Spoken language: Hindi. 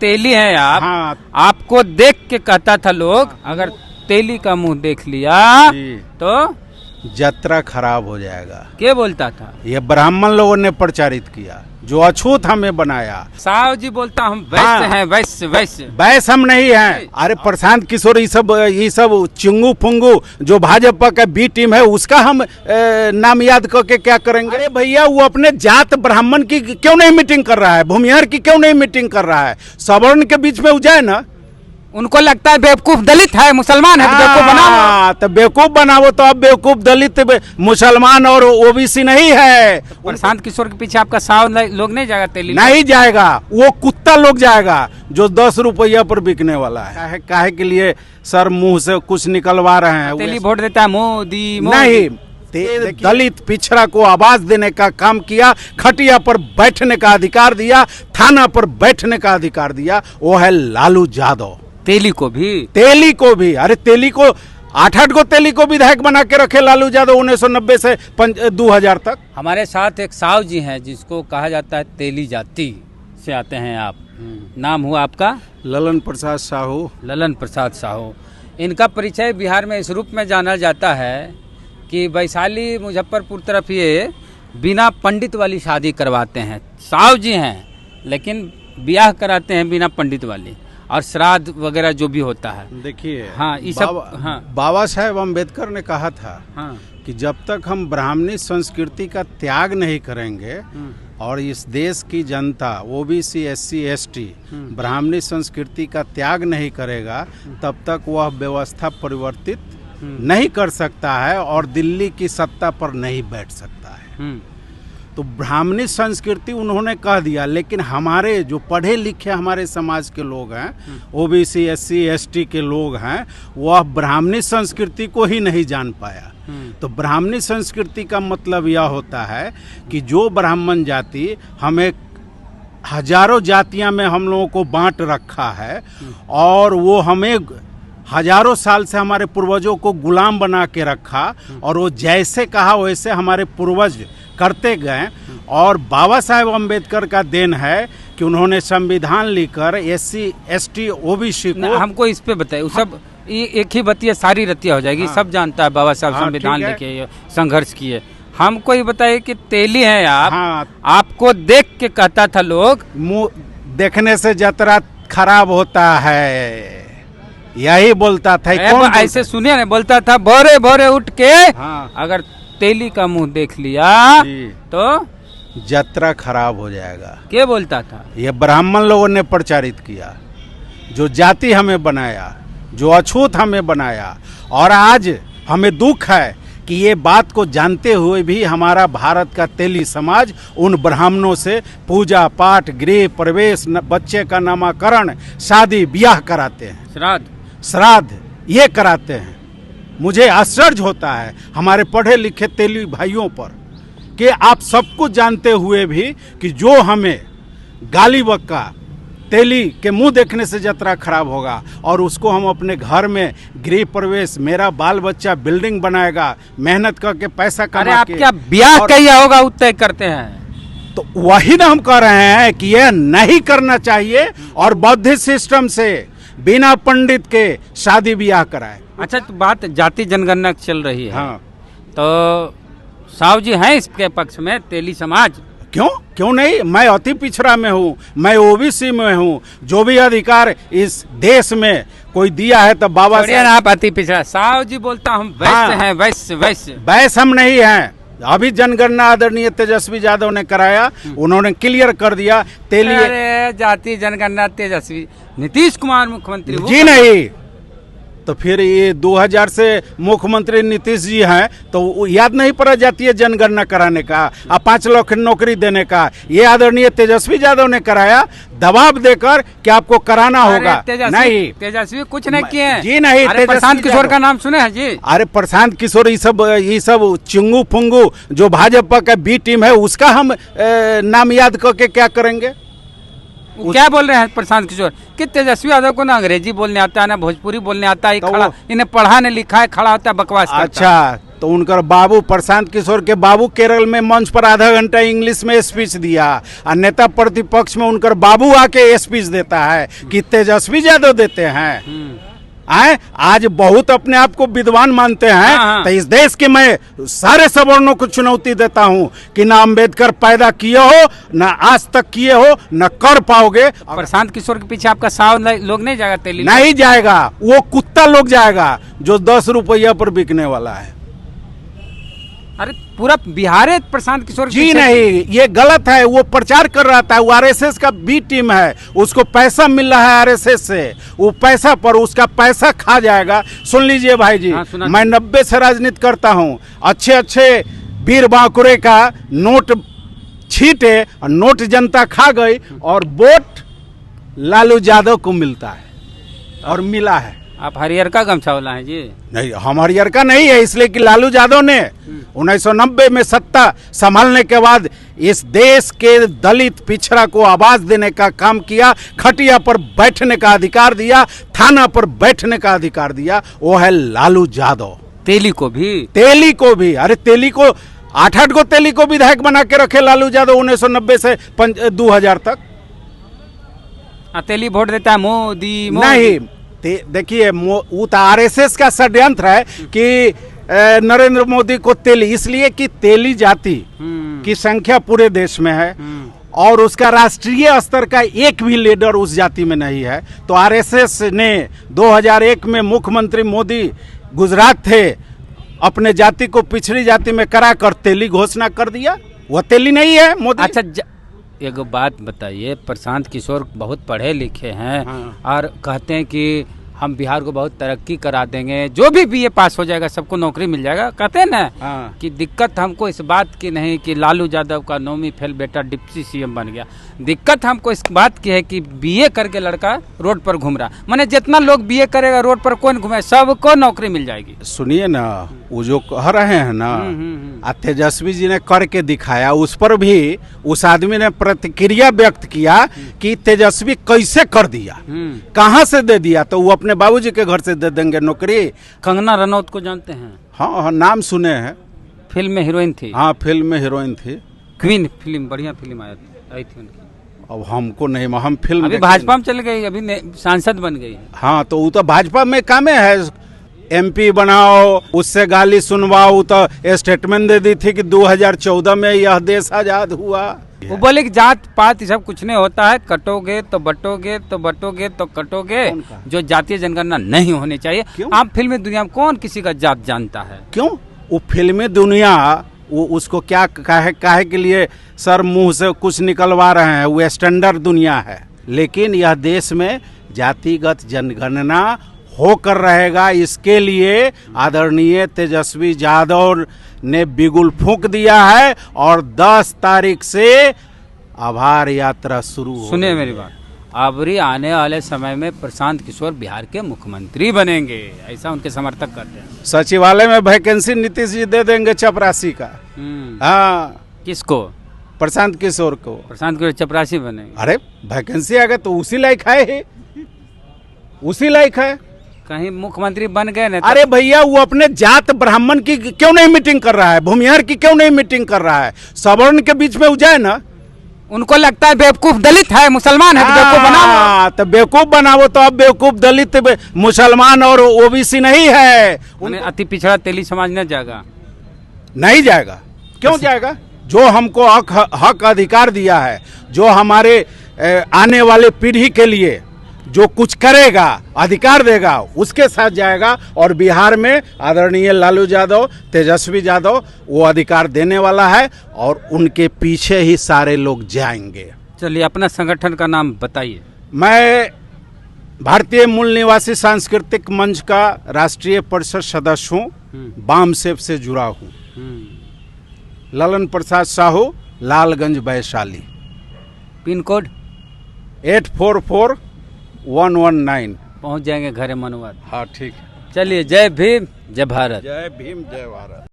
तेली हैं आप। हाँ। आपको देख के कहता था लोग, अगर तेली का मुंह देख लिया तो यात्रा खराब हो जाएगा। क्या बोलता था? ये ब्राह्मण लोगों ने प्रचारित किया, जो अछूत हमें बनाया। साहु जी बोलता हम वैश्य हैं, वैश्य वैश्य। वैश्य हम नहीं हैं। अरे प्रशांत किशोर ये सब चिंगू फुंगू जो भाजपा का बी टीम है, उसका हम नाम याद करके क्या करेंगे? अरे भैया, वो अपने जात ब्राह्मण की क्यों नहीं मीटिंग कर रहा है? भूमिहार की क्यों नहीं मीटिंग कर रहा है? सवर्ण के बीच में जाए ना। उनको लगता है बेवकूफ दलित है, मुसलमान है, तो बेवकूफ बनाओ। तो बेवकूफ बनाओ। तो अब बेवकूफ दलित मुसलमान और ओबीसी नहीं है। प्रशांत किशोर के पीछे आपका साहु लोग नहीं जाएगा? तेली नहीं जाएगा, वो कुत्ता लोग जाएगा जो 10 रुपया पर बिकने वाला है। काहे के लिए सर मुंह से कुछ निकलवा रहे हैं? तेली वोट देता है मोदी नहीं, दलित पिछड़ा को आवाज देने का काम किया, खटिया पर बैठने का अधिकार दिया, थाना पर बैठने का अधिकार दिया, वो है लालू यादव। तेली को भी अरे तेली को 8 को तेली को विधायक बना के रखे लालू यादव 1990 से 2000 तक। हमारे साथ एक साहु जी हैं जिसको कहा जाता है तेली जाति से आते हैं आप। नाम हुआ आपका? ललन प्रसाद साहू। ललन प्रसाद साहू। इनका परिचय बिहार में इस रूप में जाना जाता है कि वैशाली मुजफ्फरपुर तरफ ये बिना पंडित वाली शादी करवाते हैं। साहु जी हैं लेकिन ब्याह कराते हैं बिना पंडित वाली, और श्राद्ध वगैरह जो भी होता है। देखिए, हाँ, ये सब बाबा साहेब अम्बेडकर ने कहा था कि जब तक हम ब्राह्मणी संस्कृति का त्याग नहीं करेंगे और इस देश की जनता ओबीसी SC ST ब्राह्मणी संस्कृति का त्याग नहीं करेगा, तब तक वह व्यवस्था परिवर्तित नहीं कर सकता है और दिल्ली की सत्ता पर नहीं बैठ सकता है। तो ब्राह्मणी संस्कृति उन्होंने कह दिया, लेकिन हमारे जो पढ़े लिखे हमारे समाज के लोग हैं, ओबीसी SC ST के लोग हैं, वह ब्राह्मणी संस्कृति को ही नहीं जान पाया। तो ब्राह्मणी संस्कृति का मतलब यह होता है कि जो ब्राह्मण जाति हमें हजारों जातियां में हम लोगों को बांट रखा है और वो हमें हजारों साल से हमारे पूर्वजों को गुलाम बना के रखा, और वो जैसे कहा वैसे हमारे पूर्वज करते गए। और बाबा साहेब अम्बेडकर का देन है कि उन्होंने संविधान लिखकर SC ST OBC को। हमको इस पे बताइए, सब एक ही बतिया सारी रतिया हो जाएगी। सब जानता है बाबा साहब संविधान लिखे, संघर्ष किए। हमको ये बताइए कि तेली हैं आप। आपको देख के कहता था लोग, मुंह देखने से यात्रा खराब होता है, यही बोलता था। कौन ऐसे सुनिए ना, बोलता था भोरे भोरे उठ के अगर तेली का मुंह देख लिया तो यात्रा खराब हो जाएगा। क्या बोलता था? ये ब्राह्मण लोगों ने प्रचारित किया, जो जाति हमें बनाया, जो अछूत हमें बनाया। और आज हमें दुख है कि ये बात को जानते हुए भी हमारा भारत का तेली समाज उन ब्राह्मणों से पूजा पाठ, गृह प्रवेश, बच्चे का नामकरण, शादी ब्याह कराते हैं, श्राद्ध ये कराते हैं। मुझे आश्चर्य होता है हमारे पढ़े लिखे तेली भाइयों पर कि आप सब कुछ जानते हुए भी कि जो हमें गाली बक्का, तेली के मुंह देखने से यात्रा खराब होगा, और उसको हम अपने घर में गृह प्रवेश, मेरा बाल बच्चा बिल्डिंग बनाएगा, मेहनत करके पैसा कमा आप क्या ब्याह किया होगा वो तय करते हैं। तो वही ना हम कह रहे हैं कि यह नहीं करना चाहिए और बौद्ध सिस्टम से बिना पंडित के शादी ब्याह कराए। अच्छा, तो बात जाति जनगणना चल रही है। तो साहु जी हैं इसके पक्ष में? तेली समाज क्यों नहीं? मैं अति पिछड़ा में हूँ, मैं ओबीसी में हूँ। जो भी अधिकार इस देश में कोई दिया है तो बाबा साहब। आप अति पिछड़ा। साहु जी बोलता हम वैश्य हैं, वैश्य वैश्य। वैश्य हम नहीं हैं। अभी जनगणना आदरणीय तेजस्वी यादव ने कराया, उन्होंने क्लियर कर दिया तेली। अरे जाति जनगणना तेजस्वी, नीतीश कुमार मुख्यमंत्री जी नहीं, तो फिर ये 2000 से मुख्यमंत्री नीतीश जी हैं, तो याद नहीं पड़ा जातीय जनगणना कराने का, 5 लाख नौकरी देने का? ये आदरणीय तेजस्वी यादव ने कराया, दबाव देकर कि आपको कराना होगा। नहीं, तेजस्वी कुछ नहीं किए जी नहीं। प्रशांत किशोर का नाम सुने हैं जी? अरे प्रशांत किशोर ये सब चिंगू फुंगू जो भाजपा का बी टीम है, उसका हम नाम याद करके क्या करेंगे? क्या बोल रहे हैं प्रशांत किशोर कि तेजस्वी यादव को ना अंग्रेजी बोलने आता है, ना भोजपुरी बोलने आता है, इन्हें पढ़ा नहीं लिखा है, खड़ा होता है बकवास करता। अच्छा, तो उनकर बाबू प्रशांत किशोर के बाबू केरल में मंच पर आधा घंटा इंग्लिश में स्पीच दिया और नेता प्रतिपक्ष में उनकर बाबू आके स्पीच देता है कि तेजस्वी यादव देते हैं। आज बहुत अपने आप को विद्वान मानते हैं। तो इस देश के मैं सारे सवर्णों को चुनौती देता हूं कि ना अंबेडकर पैदा किए हो, ना आज तक किए हो, ना कर पाओगे। प्रशांत किशोर के पीछे आपका 100 लोग नहीं जाएगा तेली? नहीं जाएगा, वो कुत्ता लोग जाएगा जो 10 रुपया पर बिकने वाला है। अरे पूरा बिहार है प्रशांत किशोर जी नहीं, ये गलत है। वो प्रचार कर रहा था, वो आरएसएस का बी टीम है, उसको पैसा मिल रहा है आरएसएस से, वो पैसा पर उसका पैसा खा जाएगा। सुन लीजिए भाई जी, मैं 90 से राजनीति करता हूँ। अच्छे अच्छे वीर बांकुरे का नोट छीटे और नोट जनता खा गई और वोट लालू यादव को मिलता है और मिला है। आप हरियर का गमछा वाला है जी? नहीं, हम हरियर का नहीं है, इसलिए कि लालू यादव ने 1990 में सत्ता संभालने के बाद इस देश के दलित पिछड़ा को आवाज देने का काम किया, खटिया पर बैठने का अधिकार दिया, थाना पर बैठने का अधिकार दिया, वो है लालू यादव। तेली को भी अरे तेली को 8-8 को तेली को विधायक बना के रखे लालू यादव 1990 से 2000 तक। तेली वोट देता है मोदी नहीं। देखिए, वो तो आरएसएस का षड्यंत्र है कि नरेंद्र मोदी को तेली, इसलिए कि तेली जाति की संख्या पूरे देश में है और उसका राष्ट्रीय स्तर का एक भी लीडर उस जाति में नहीं है। तो आरएसएस ने 2001 में मुख्यमंत्री मोदी गुजरात थे, अपने जाति को पिछड़ी जाति में कराकर तेली घोषणा कर दिया। वो तेली नहीं है मोदी। अच्छा, एक बात बताइए, प्रशांत किशोर बहुत पढ़े लिखे हैं और कहते हैं कि हम बिहार को बहुत तरक्की करा देंगे, जो भी बीए पास हो जाएगा सबको नौकरी मिल जाएगा। कहते हैं ना कि दिक्कत हमको इस बात की नहीं कि लालू यादव का 9वीं फेल बेटा डिप्टी सीएम बन गया, दिक्कत हमको इस बात की है कि बीए करके लड़का रोड पर घूम रहा। माने जितना लोग बीए करेगा रोड पर कौन घूमे, सबको नौकरी मिल जाएगी। सुनिए ना, वो जो कह रहे हैं ना, तेजस्वी जी ने करके दिखाया, उस पर भी उस आदमी ने प्रतिक्रिया व्यक्त किया कि तेजस्वी कैसे कर दिया, कहां से दे दिया। तो वो अपने बाबूजी के घर से दे देंगे नौकरी। कंगना रनौत को जानते हैं? हाँ, नाम सुने हैं। फिल्म में हीरोइन थी। हाँ, फिल्म में हीरोइन थी। क्वीन फिल्म, बढ़िया फिल्म आई थी उनकी। अब हमको नहीं, हम फिल्म अभी भाजपा में चल गई, अभी सांसद बन गई। हाँ, तो वो तो भाजपा में कामे है, एमपी बनाओ, उससे गाली सुनवाओ। तो स्टेटमेंट दे दी थी कि 2014 में यह देश आजाद हुआ। वो बोले कि जात पात सब कुछ नहीं होता है, कटोगे तो बटोगे तो बटोगे तो कटोगे, जो जातीय जनगणना नहीं होनी चाहिए। आप फिल्मी दुनिया में कौन किसी का जात जानता है? क्यों? वो फिल्मी दुनिया वो उसको क्या काहे के लिए सर मुंह से कुछ निकलवा रहे हैं, वो स्टैंडर्ड दुनिया है। लेकिन यह देश में जातिगत जनगणना होकर रहेगा, इसके लिए आदरणीय तेजस्वी यादव ने बिगुल फूंक दिया है और 10 तारीख से आभार यात्रा शुरू हो। सुनिए मेरी बात, अबरी आने वाले समय में प्रशांत किशोर बिहार के मुख्यमंत्री बनेंगे, ऐसा उनके समर्थक कहते हैं। सचिवालय में वैकेंसी नीतीश जी दे देंगे चपरासी का। हाँ, किसको? प्रशांत किशोर को। प्रशांत किशोर चपरासी बनेंगे? अरे वैकेंसी आ गया तो उसी लायक है, उसी लायक है। कहीं मुख्यमंत्री बन गए ना। अरे भैया, वो अपने जात ब्राह्मण की क्यों नहीं मीटिंग कर रहा है, भूमिहार की क्यों नहीं मीटिंग कर रहा है? सवर्ण के बीच में वो जाए ना। उनको लगता है बेवकूफ दलित है, मुसलमान है, बेवकूफ बनाओ। तो बेवकूफ बनाओ, तो अब बेवकूफ दलित मुसलमान और ओबीसी नहीं है। अति पिछड़ा तेली समाज न जाएगा, नहीं जाएगा। क्यों जाएगा? जो हमको हक अधिकार दिया है, जो हमारे आने वाले पीढ़ी के लिए जो कुछ करेगा, अधिकार देगा, उसके साथ जाएगा। और बिहार में आदरणीय लालू यादव, तेजस्वी यादव वो अधिकार देने वाला है और उनके पीछे ही सारे लोग जाएंगे। चलिए, अपना संगठन का नाम बताइए। मैं भारतीय मूल निवासी सांस्कृतिक मंच का राष्ट्रीय परिषद सदस्य हूँ, बामसेफ से जुड़ा हूँ। ललन प्रसाद साहू, लालगंज, वैशाली। Pin code 844119। पहुंच जाएंगे घरे मनोवाद। हाँ, ठीक है। चलिए, जय भीम, जय भारत। जय भीम, जय भारत।